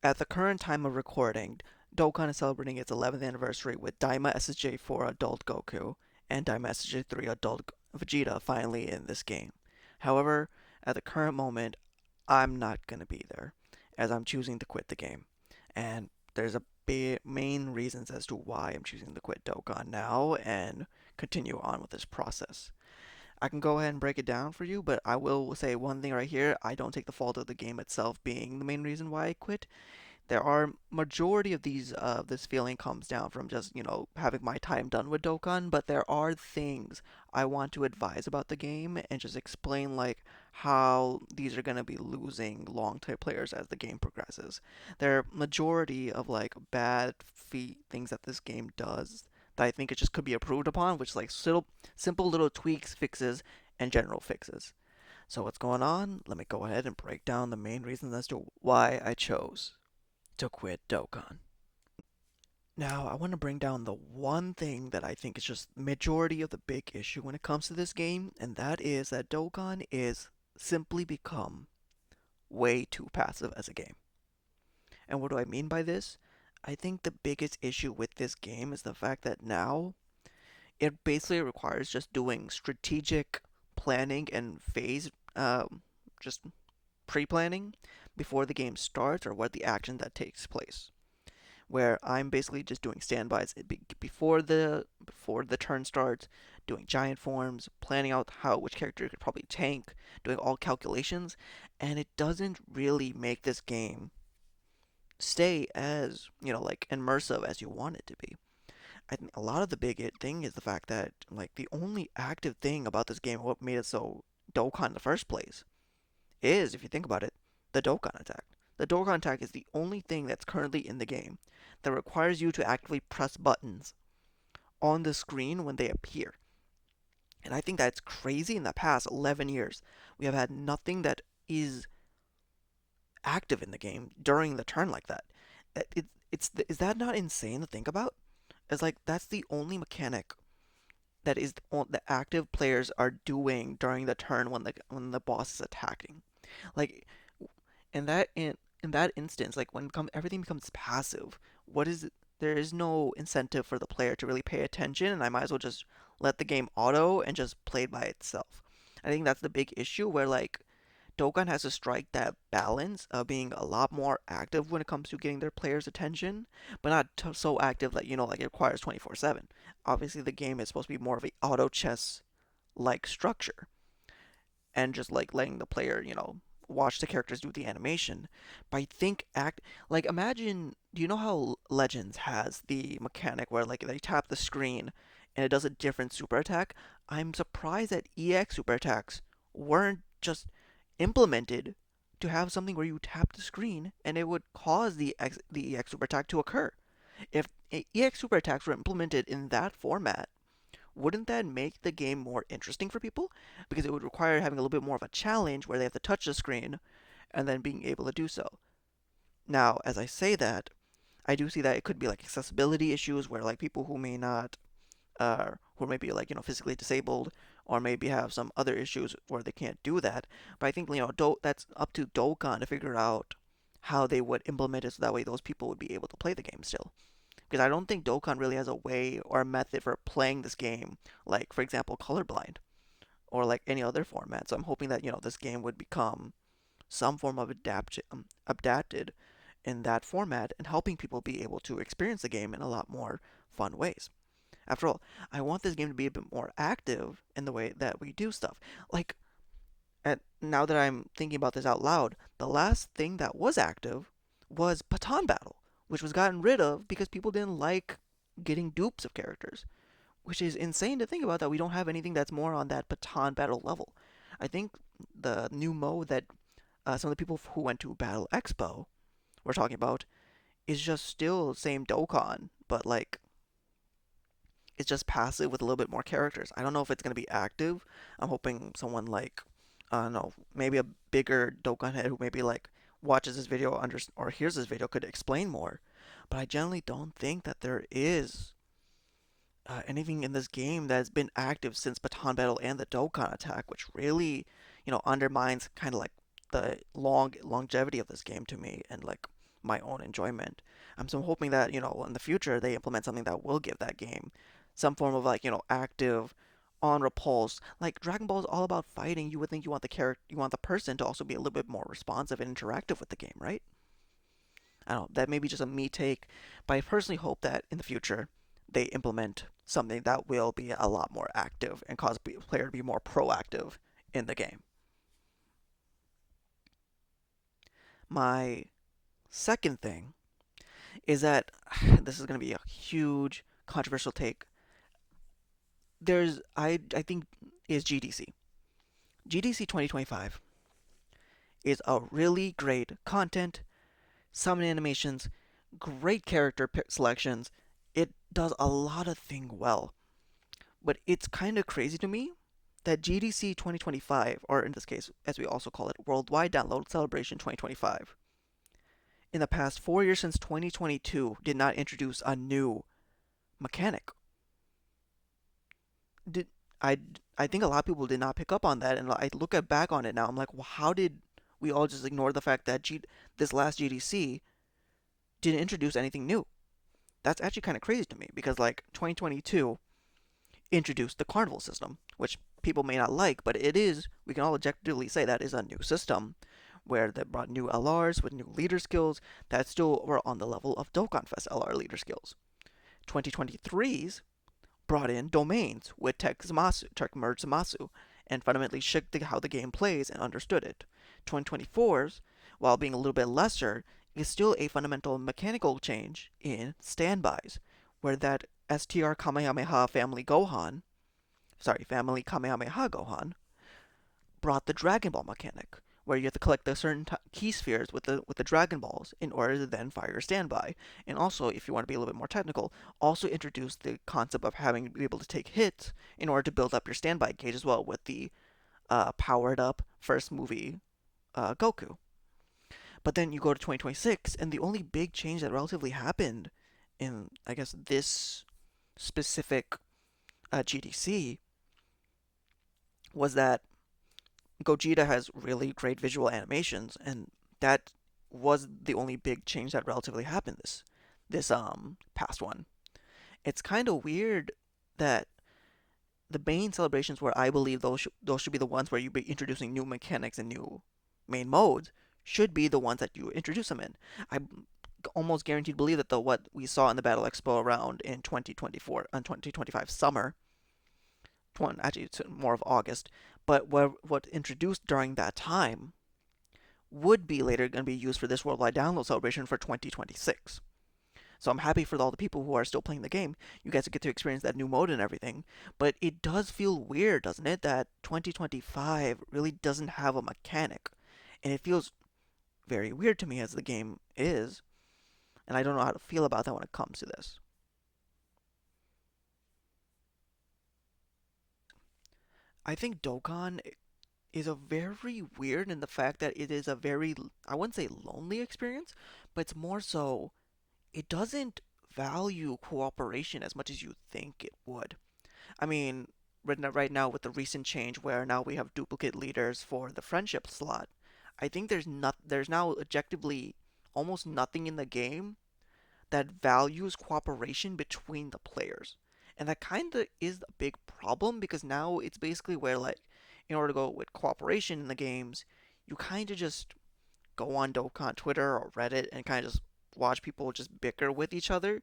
At the current time of recording, Dokkan is celebrating its 11th anniversary with Daima SSJ 4 Adult Goku and Daima SSJ 3 Adult Vegeta finally in this game. However, at the current moment, I'm not going to be there, as I'm choosing to quit the game. And there's a main reasons as to why I'm choosing to quit Dokkan now and continue on with this process. I can go ahead and break it down for you, but I will say one thing right here. I don't take the fault of the game itself being the main reason why I quit. There are majority of these this feeling comes down from just having my time done with Dokkan, but there are things I want to advise about the game and just explain like how these are going to be losing long term players as the game progresses. There are majority of like bad things that this game does that I think it just could be improved upon, which is like simple little tweaks, fixes, and general fixes. So what's going on? Let me go ahead and break down the main reasons as to why I chose to quit Dokkan. Now, I want to bring down the one thing that I think is just majority of the big issue when it comes to this game, and that is that Dokkan is simply become way too passive as a game. And what do I mean by this? I think the biggest issue with this game is the fact that now it basically requires just doing strategic planning and phase, just pre-planning before the game starts or what the action that takes place. Where I'm basically just doing standbys before the turn starts, doing giant forms, planning out how which character could probably tank, doing all calculations, and it doesn't really make this game stay as like immersive as you want it to be. I think a lot of the big thing is the fact that like the only active thing about this game, what made it so Dokkan in the first place, is, if you think about it, the Dokkan attack. The Dokkan attack is the only thing that's currently in the game that requires you to actively press buttons on the screen when they appear. And I think that's crazy. In the past 11 years, we have had nothing that is active in the game during the turn like that. Is that not insane to think about? It's like that's the only mechanic that is the active players are doing during the turn when the boss is attacking. Like in that instance, like when everything becomes passive, what is it? There is no incentive for the player to really pay attention, and I might as well just let the game auto and just play it by itself. I think that's the big issue where like Dokkan has to strike that balance of being a lot more active when it comes to getting their players' attention, but not so active that like it requires 24/7. Obviously, the game is supposed to be more of a auto chess like structure and just like letting the player, watch the characters do the animation. But I think imagine, do you know how Legends has the mechanic where like they tap the screen and it does a different super attack? I'm surprised that EX super attacks weren't just implemented to have something where you tap the screen and it would cause the EX super attack to occur. If EX super attacks were implemented in that format, wouldn't that make the game more interesting for people? Because it would require having a little bit more of a challenge where they have to touch the screen and then being able to do so. Now, as I say that, I do see that it could be like accessibility issues where like people who may not, who may be like physically disabled or maybe have some other issues where they can't do that. But I think that's up to Dokkan to figure out how they would implement it so that way those people would be able to play the game still, because I don't think Dokkan really has a way or a method for playing this game, like for example colorblind or like any other format. So I'm hoping that this game would become some form of adapted in that format and helping people be able to experience the game in a lot more fun ways. After all, I want this game to be a bit more active in the way that we do stuff. Like, now that I'm thinking about this out loud, the last thing that was active was Patan Battle, which was gotten rid of because people didn't like getting dupes of characters, which is insane to think about that we don't have anything that's more on that Patan Battle level. I think the new mode that some of the people who went to Battle Expo were talking about is just still the same Dokkan, but like it's just passive with a little bit more characters. I don't know if it's going to be active. I'm hoping someone like, I don't know, maybe a bigger Dokkan head who maybe like watches this video or hears this video could explain more. But I generally don't think that there is anything in this game that has been active since Baton Battle and the Dokkan attack, which really, undermines kind of like the longevity of this game to me and like my own enjoyment. I'm so hoping that, in the future they implement something that will give that game some form of like, active on repulse. Like Dragon Ball is all about fighting. You would think you want the person to also be a little bit more responsive and interactive with the game, right? I don't know, that may be just a me take, but I personally hope that in the future they implement something that will be a lot more active and cause the player to be more proactive in the game. My second thing is that this is going to be a huge controversial take. I think is GDC. GDC 2025 is a really great content, summon animations, great character selections. It does a lot of things well. But it's kind of crazy to me that GDC 2025, or in this case, as we also call it, Worldwide Download Celebration 2025, in the past 4 years since 2022, did not introduce a new mechanic. Did I? I think a lot of people did not pick up on that, and I look at back on it now. I'm like, well, how did we all just ignore the fact that this last GDC didn't introduce anything new? That's actually kind of crazy to me because like 2022 introduced the carnival system, which people may not like, but it is, we can all objectively say that is a new system where they brought new LRs with new leader skills that still were on the level of Dokkan Fest LR leader skills. 2023's brought in domains with Tech Merge Zamasu, and fundamentally shook how the game plays and understood it. 2024's, while being a little bit lesser, is still a fundamental mechanical change in standbys, where that STR Kamehameha family Kamehameha Gohan, brought the Dragon Ball mechanic, where you have to collect the certain key spheres with the Dragon Balls in order to then fire your standby. And also, if you want to be a little bit more technical, also introduce the concept of having to be able to take hits in order to build up your standby gauge as well with the powered up first movie Goku. But then you go to 2026, and the only big change that relatively happened in, I guess, this specific GDC was that Gogeta has really great visual animations, and that was the only big change that relatively happened this past one. It's kind of weird that the main celebrations where I believe those should be the ones where you be introducing new mechanics and new main modes should be the ones that you introduce them in. I almost guaranteed believe that the what we saw in the Battle Expo around in 2024 and 2025 summer, actually it's more of August, but what introduced during that time would be later going to be used for this worldwide download celebration for 2026. So I'm happy for all the people who are still playing the game. You guys get to experience that new mode and everything. But it does feel weird, doesn't it, that 2025 really doesn't have a mechanic. And it feels very weird to me as the game is. And I don't know how to feel about that when it comes to this. I think Dokkan is a very weird in the fact that it is a very, I wouldn't say lonely experience, but it's more so it doesn't value cooperation as much as you think it would. I mean, right now with the recent change where now we have duplicate leaders for the friendship slot, I think there's now objectively almost nothing in the game that values cooperation between the players. And that kind of is a big problem because now it's basically where like in order to go with cooperation in the games, you kind of just go on Dokkan Twitter or Reddit and kind of just watch people just bicker with each other,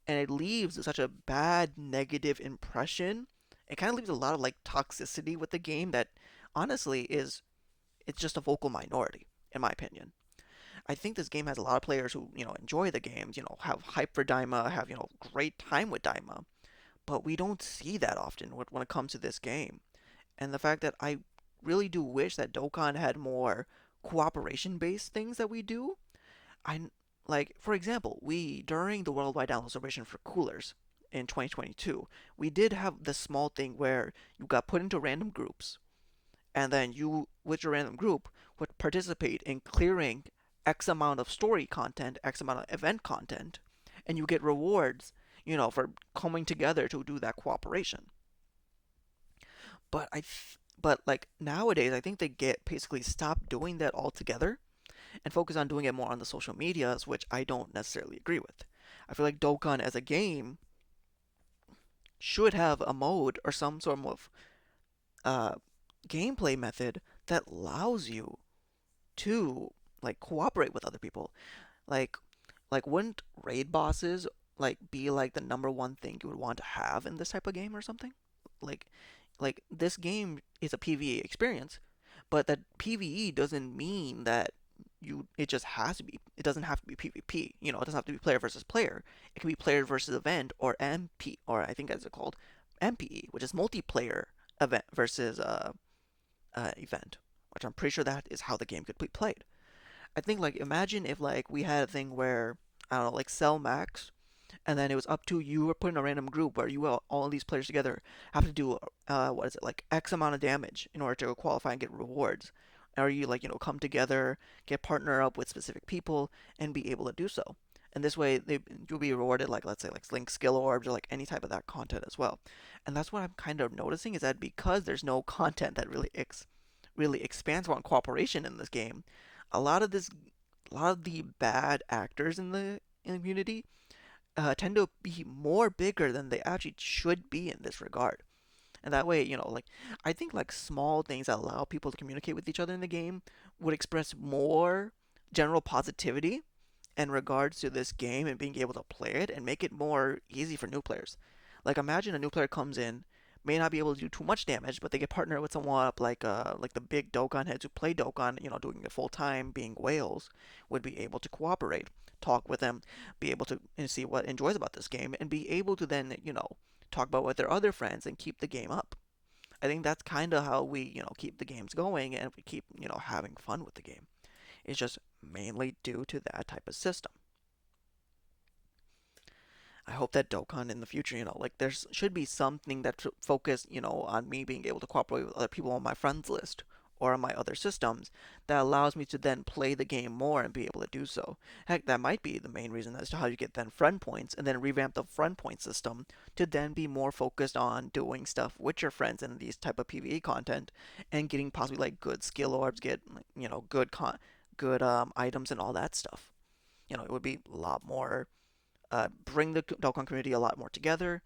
and it leaves such a bad negative impression. It kind of leaves a lot of like toxicity with the game that honestly is it's just a vocal minority in my opinion. I think this game has a lot of players who, enjoy the games, have hype for Daima, have, great time with Daima, but we don't see that often when it comes to this game. And the fact that I really do wish that Dokkan had more cooperation based things that we do. I like, for example, we during the worldwide download celebration for coolers in 2022, we did have this small thing where you got put into random groups, and then you, with your random group, would participate in clearing X amount of story content, X amount of event content, and you get rewards, for coming together to do that cooperation. But but like nowadays, I think they get basically stopped doing that altogether. and focus on doing it more on the social medias, which I don't necessarily agree with. I feel like Dokkan as a game should have a mode or some sort of uh, gameplay method that allows you to like cooperate with other people. Like wouldn't raid bosses like be like the number one thing you would want to have in this type of game or something? Like this game is a PvE experience, but that PvE doesn't mean that it just has to be it doesn't have to be PvP. You know, it doesn't have to be player versus player. It can be player versus event or MP or I think as it's called MPE, which is multiplayer event versus event, which I'm pretty sure that is how the game could be played. I think like imagine if like we had a thing where I don't know like sell max and then it was up to you or put in a random group where you all these players together have to do what is it like X amount of damage in order to qualify and get rewards. Or you like come together, get partner up with specific people, and be able to do so. And this way, you'll be rewarded like let's say like link skill orbs or like any type of that content as well. And that's what I'm kind of noticing is that because there's no content that really expands on cooperation in this game, a lot of this a lot of the bad actors in the community tend to be more bigger than they actually should be in this regard. And that way, like I think like small things that allow people to communicate with each other in the game would express more general positivity in regards to this game and being able to play it and make it more easy for new players. Like imagine a new player comes in, may not be able to do too much damage, but they get partnered with someone up like the big Dokkan heads who play Dokkan, doing it full time, being whales, would be able to cooperate, talk with them, be able to see what enjoys about this game, and be able to then talk about with their other friends and keep the game up. I think that's kind of how we keep the games going and we keep having fun with the game. It's just mainly due to that type of system. I hope that Dokkan in the future, like there should be something that focus, on me being able to cooperate with other people on my friends list or on my other systems that allows me to then play the game more and be able to do so. Heck, that might be the main reason as to how you get then friend points and then revamp the friend point system to then be more focused on doing stuff with your friends in these type of PvE content and getting possibly like good skill orbs, get good items and all that stuff. It would be a lot more bring the Dokkan community a lot more together,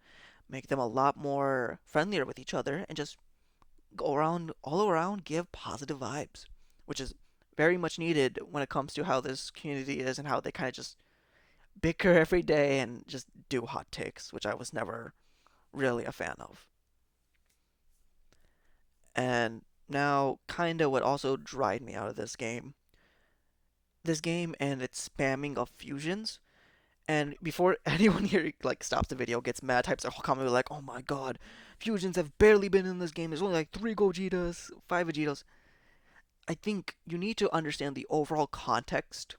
make them a lot more friendlier with each other, and just go around, all around, give positive vibes, which is very much needed when it comes to how this community is and how they kind of just bicker every day and just do hot takes, which I was never really a fan of. And now, kind of what also dried me out of this game and its spamming of fusions. And before anyone here like stops the video, gets mad, types a whole comment like, "Oh my God, fusions have barely been in this game. There's only like three Gogetas, five Vegetas." I think you need to understand the overall context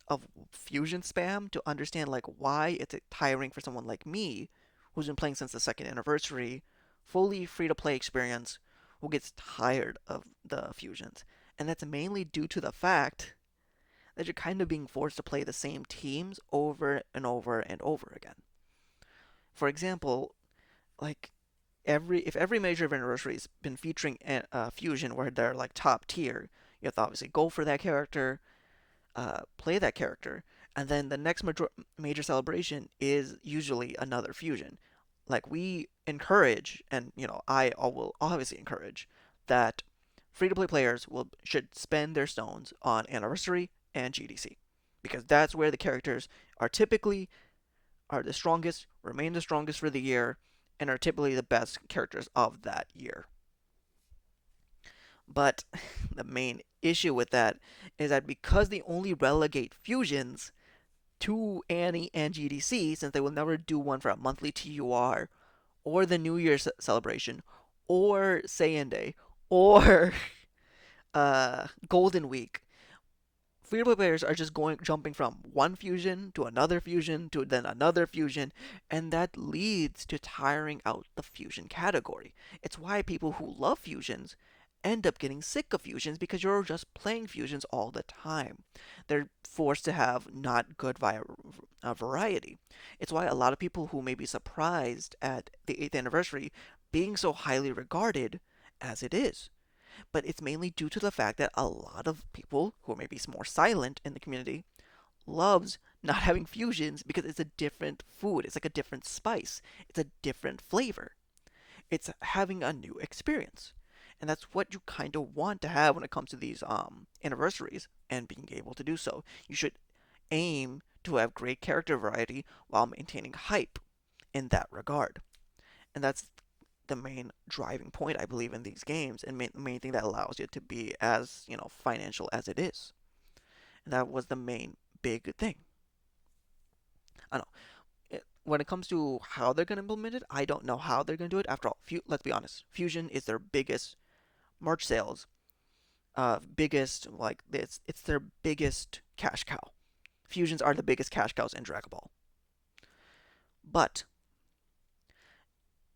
of fusion spam to understand like why it's tiring for someone like me, who's been playing since the second anniversary, fully free to play experience, who gets tired of the fusions. And that's mainly due to the fact that you're kind of being forced to play the same teams over and over and over again. For example, like every major anniversary's been featuring a fusion where they're like top tier, you have to obviously go for that character, play that character, and then the next major celebration is usually another fusion. Like we encourage, and I will obviously encourage that free-to-play players will should spend their stones on anniversary and GDC because that's where the characters are typically are the strongest, remain the strongest for the year, and are typically the best characters of that year. But the main issue with that is that because they only relegate fusions to Annie and GDC, since they will never do one for a monthly TUR or the New Year's celebration or Saiyan Day or Golden Week, free to play players are just jumping from one fusion to another fusion to then another fusion, and that leads to tiring out the fusion category. It's why people who love fusions end up getting sick of fusions because you're just playing fusions all the time. They're forced to have not good variety. It's why a lot of people who may be surprised at the 8th anniversary being so highly regarded as it is. but it's mainly due to the fact that a lot of people who are maybe more silent in the community loves not having fusions because it's a different food. It's like a different spice. It's a different flavor. It's having a new experience. And that's what you kind of want to have when it comes to these anniversaries and being able to do so. You should aim to have great character variety while maintaining hype in that regard. And that's the main driving point I believe in these games, and the main thing that allows it to be as financial as it is. And that was the main big thing. I don't know. When it comes to how they're going to implement it, I don't know how they're going to do it. After all, let's be honest, Fusion is their biggest March sales, biggest like it's their biggest cash cow. Fusions are the biggest cash cows in Dragon Ball, but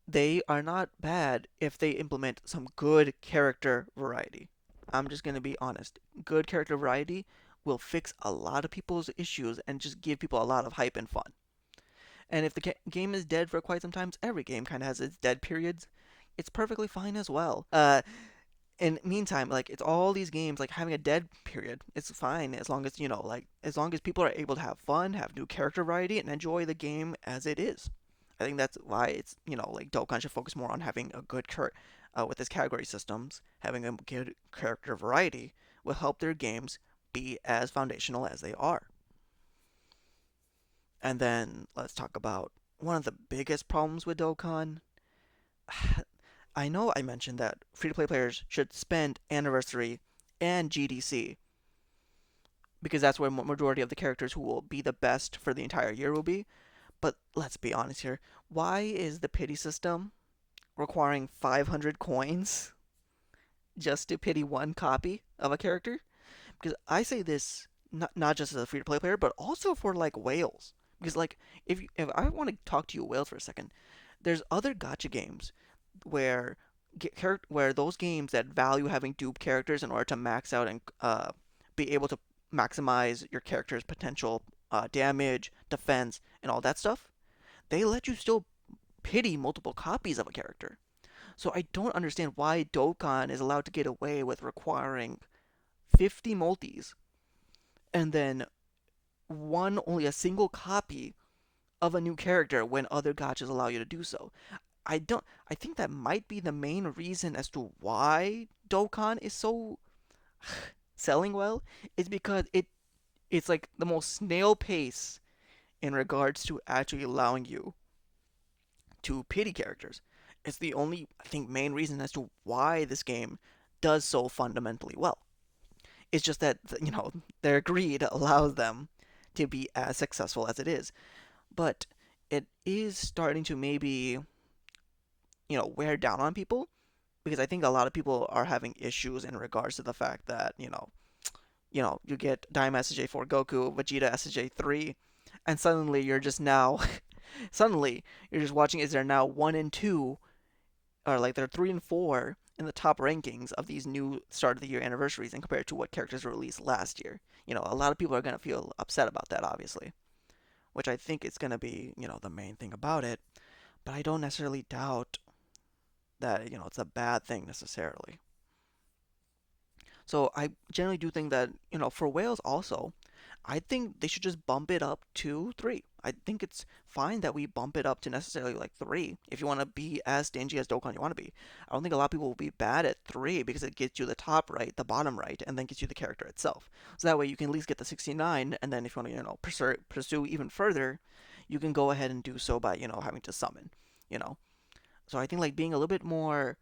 they are not bad if they implement some good character variety. I'm just going to be honest. Good character variety will fix a lot of people's issues and just give people a lot of hype and fun. And if the game is dead for quite some time, every game kind of has its dead periods. It's perfectly fine as well. In meantime, like it's all these games like having a dead period. It's fine as long as like as long as people are able to have fun, have new character variety, and enjoy the game as it is. I think that's why it's like Dokkan should focus more on having a good with its category systems, having a good character variety will help their games be as foundational as they are. And then let's talk about one of the biggest problems with Dokkan. I know I mentioned that free to play players should spend anniversary and GDC because that's where majority of the characters who will be the best for the entire year will be. But let's be honest here. Why is the pity system requiring 500 coins just to pity one copy of a character? Because I say this not just as a free to play player, but also for like whales. Because like if I want to talk to you whales for a second, there's other gotcha games where where those games that value having dupe characters in order to max out and be able to maximize your character's potential damage, defense, and all that stuff, they let you still pity multiple copies of a character. So I don't understand why Dokkan is allowed to get away with requiring 50 multis and then only a single copy of a new character when other gotchas allow you to do so. I think that might be the main reason as to why Dokkan is so selling well is because it's like the most snail pace in regards to actually allowing you to pity characters. It's the only, I think, main reason as to why this game does so fundamentally well. It's just that, their greed allows them to be as successful as it is. But it is starting to maybe, wear down on people because I think a lot of people are having issues in regards to the fact that, you get Daima SJ4 Goku, Vegeta SJ3, and suddenly you're just now, suddenly you're just watching, is there now 1 and 2 or like they're 3 and 4 in the top rankings of these new start of the year anniversaries and compared to what characters were released last year. A lot of people are going to feel upset about that, obviously, which I think is going to be, the main thing about it. But I don't necessarily doubt that, it's a bad thing necessarily. So I generally do think that, for whales also, I think they should just bump it up to 3. I think it's fine that we bump it up to necessarily like 3 if you want to be as stingy as Dokkan you want to be. I don't think a lot of people will be bad at 3 because it gets you the top right, the bottom right, and then gets you the character itself. So that way you can at least get the 69, and then if you want to, pursue even further, you can go ahead and do so by, having to summon, you know. So I think like being a little bit more,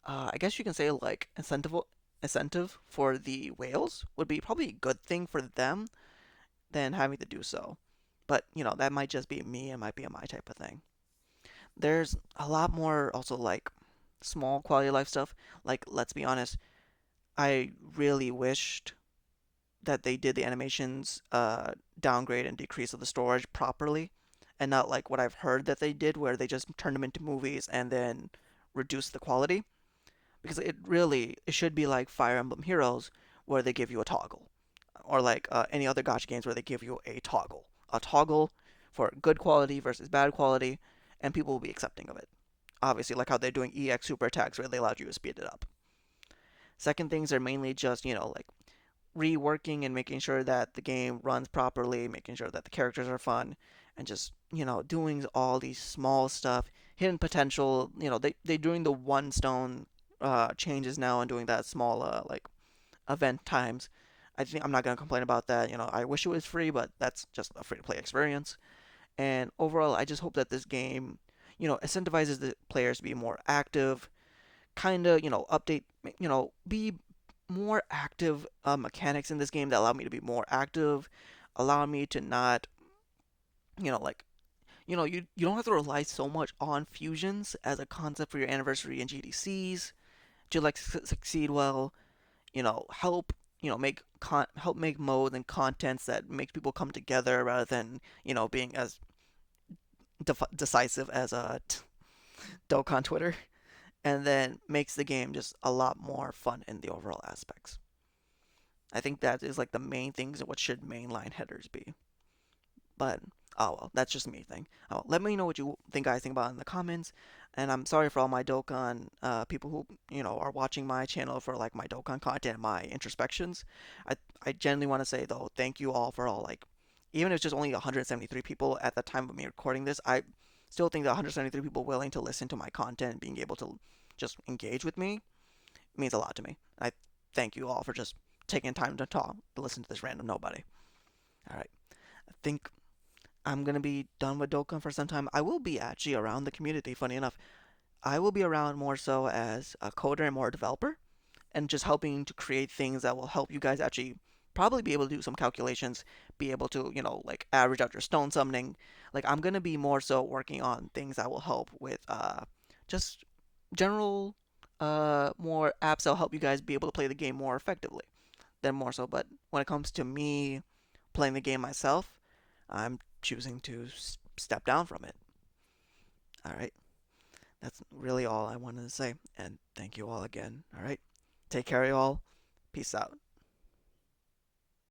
I guess you can say like incentive for the whales would be probably a good thing for them than having to do so. But, that might just be me. It might be a my type of thing. There's a lot more also like small quality of life stuff. Like, let's be honest, I really wished that they did the animations downgrade and decrease of the storage properly and not like what I've heard that they did where they just turned them into movies and then reduced the quality. Because it should be like Fire Emblem Heroes where they give you a toggle or like any other gotcha games where they give you a toggle for good quality versus bad quality, and people will be accepting of it. Obviously, like how they're doing EX super attacks where they allowed you to speed it up. Second things are mainly just, like reworking and making sure that the game runs properly, making sure that the characters are fun, and just, doing all these small stuff, hidden potential. They doing the one stone changes now and doing that small like event times. I think I'm not gonna complain about that. I wish it was free, but that's just a free to play experience. And overall, I just hope that this game, incentivizes the players to be more active, kind of, update, be more active mechanics in this game that allow me to be more active, allow me to not, like, you don't have to rely so much on fusions as a concept for your anniversary and GDCs to like succeed well. Help make help make modes and contents that make people come together rather than being as decisive as Dokkan Twitter, and then makes the game just a lot more fun in the overall aspects. I think that is like the main things of what should mainline headers be. But oh well, that's just me thing. Oh, let me know what you think guys think about it in the comments. And I'm sorry for all my Dokkan people who are watching my channel for like my Dokkan content, my introspections. I I genuinely want to say though, thank you all for all like, even if it's just only 173 people at the time of me recording this, I still think that 173 people willing to listen to my content and being able to just engage with me means a lot to me. I thank you all for just taking time to talk, to listen to this random nobody. All right, I think I'm gonna be done with Dokkan for some time. I will be actually around the community. Funny enough, I will be around more so as a coder and more a developer, and just helping to create things that will help you guys actually probably be able to do some calculations, be able to like average out your stone summoning. Like I'm gonna be more so working on things that will help with just general more apps that'll help you guys be able to play the game more effectively than more so. But when it comes to me playing the game myself, I'm choosing to step down from it. All right. That's really all I wanted to say. And thank you all again. All right. Take care, y'all. Peace out.